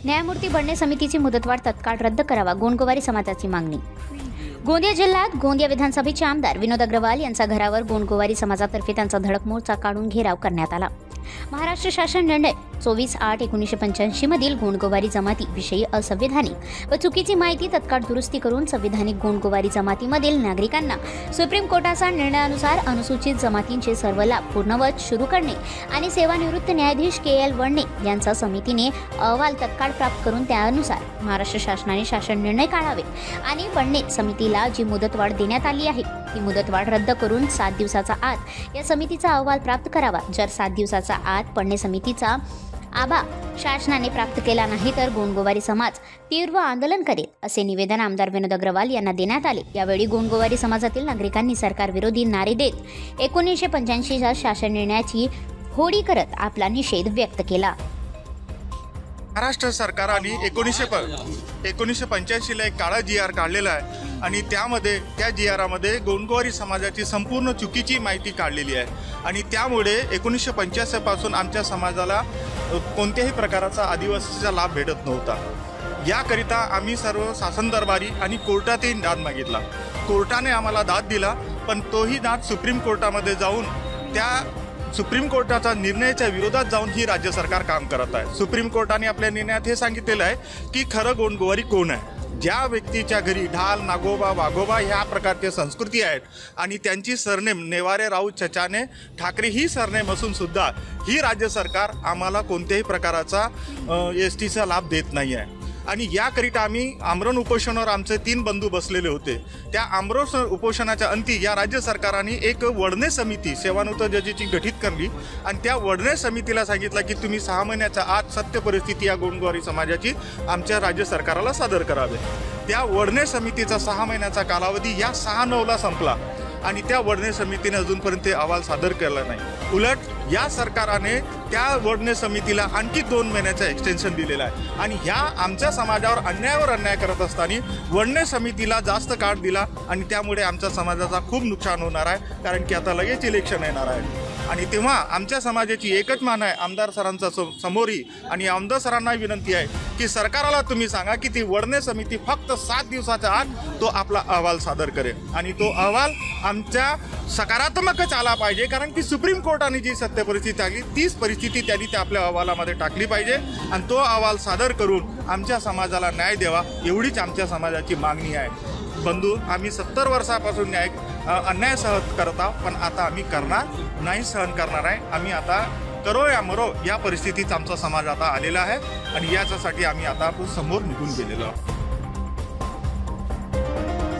न्यायमूर्ती बडणे समितीची मुदतवाढ तत्काळ रद्द करावा, गोंडगोवारी समाजाची मागणी। गोंदिया जिल्ह्यात गोंदिया विधानसभेचे आमदार विनोद अग्रवाल यांच्या घरावर गोंडगोवारी समाजातर्फे त्यांचा धडक मोर्चा काढून घेराव करण्यात आला। महाराष्ट्र शासन निर्णय 24/8/1985 मधील गोंडगोवारी जमाती विषयी असंविधानिक व चुकीची माहिती तत्काळ दुरुस्ती करून संविधानिक गोंडगोवारी जमातीमधील नागरिकांना सुप्रीम कोर्टाच्या निर्णयानुसार अनुसूचित जमातींचे सर्व लाभ पूर्णवत सुरू करणे आणि सेवानिवृत्त न्यायाधीश KL वडणे यांच्या समितीने अहवाल तत्काळ प्राप्त करून त्यानुसार महाराष्ट्र शासनाने शासन निर्णय काढावे आणि वडणे समितीला जी मुदतवाढ देण्यात आली आहे ती मुदतवाढ रद्द करून 7 दिवसाचा आत या समितीचा अहवाल प्राप्त करावा। जर 7 दिवसाचा आत वडणे समितीचा आबा शासनाने प्राप्त केला नाही तर गोंडगोवारी समाज तीव्र आंदोलन करेल, असे निवेदन आमदार विनोद अग्रवाल यांना देण्यात आले। यावेळी गोंडगोवारी समाजातील नागरिकांनी सरकार विरोधी नारे देत 1985च्या शासन निर्णयाची होळी करत आपला निषेध व्यक्त केला। महाराष्ट्र सरकारने 1985 ला एक काळा GR काढलेला आहे आणि त्यामध्ये त्या GRमध्ये गोंडगोवारी समाजाची संपूर्ण चुकीची माहिती काढलेली आहे आणि त्यामुळे 1985 पासून आमच्या समाजाला कोणत्याही प्रकारचा आदिवासीचा लाभ भेटत नव्हता। याकरिता आम्ही सर्व शासन दरबारी आणि कोर्टातही दाद मागितला। कोर्टाने आम्हाला दाद दिला, पण तोही दाद सुप्रीम कोर्टामध्ये जाऊन त्या सुप्रीम कोर्टाचा निर्णयाच्या विरोधात जाऊन ही राज्य सरकार काम करत आहे। सुप्रीम कोर्टाने आपल्या निर्णयात हे सांगितलेलं आहे की खरं गोंडगोवारी कोण आहे। ज्या व्यक्तीच्या घरी ढाल, नागोबा, वाघोबा ह्या प्रकारच्या संस्कृती आहेत आणि त्यांची सरनेम नेवारे, राऊत, चचाने, ठाकरे ही सरनेम असून सुद्धा ही राज्य सरकार आम्हाला कोणत्याही प्रकारचा STचा लाभ देत नाही आहे आणि याकरिता आम्ही आमरण उपोषणावर आमचे 3 बंधू बसलेले होते। त्या आमरण उपोषणाच्या अंती या राज्य सरकारने एक वडणे समिती सेवानिवृत्त जजेची गठीत करली आणि त्या वडणे समितीला सांगितलं की तुम्ही 6 महिन्याच्या आत सत्य परिस्थिती या गोंडगोवारी समाजाची आमच्या राज्य सरकारला सादर करावे। त्या वडणे समितीचा 6 महिन्याचा कालावधी या 6/9ला संपला आणि त्या वडणे समितीने अजूनपर्यंत अहवाल सादर केला नाही। उलट या सरकारने त्या वडणे समितीला आणखी 2 महिन्याचा एक्सटेन्शन दिलेला आहे आणि ह्या आमच्या समाजावर अन्यायावर अन्याय करत असताना वडणे समितीला जास्त काळ दिला आणि त्यामुळे आमच्या समाजाचा खूप नुकसान होणार आहे, कारण की आता लगेच इलेक्शन येणार आहे आणि तेव्हा आमच्या समाजाची एकच मान आहे आमदार सरांचा समोरी आणि आमदार सरांना विनंती आहे की सरकारला तुम्ही सांगा की ती वडणे समिती फक्त 7 दिवसाच्या आत तो आपला अहवाल सादर करेल आणि तो अहवाल आमच्या सकारात्मकच आला पाहिजे, कारण की सुप्रीम कोर्टाने जी सत्य परिस्थिती आली तीच परिस्थिती त्यांनी त्या आपल्या अहवालामध्ये टाकली पाहिजे आणि तो अहवाल सादर करून आमच्या समाजाला न्याय द्यावा एवढीच आमच्या समाजाची मागणी आहे। बंधू, आम्ही 70 वर्षापासून अन्याय सहन करत आहोत, पण आता आम्ही नाही सहन करणार आहे। आम्ही आता करो या मरो या परिस्थितीत आमचा समाज आता आलेला आहे आणि याच्यासाठी आम्ही आता समोर निघून गेलेलो आहोत।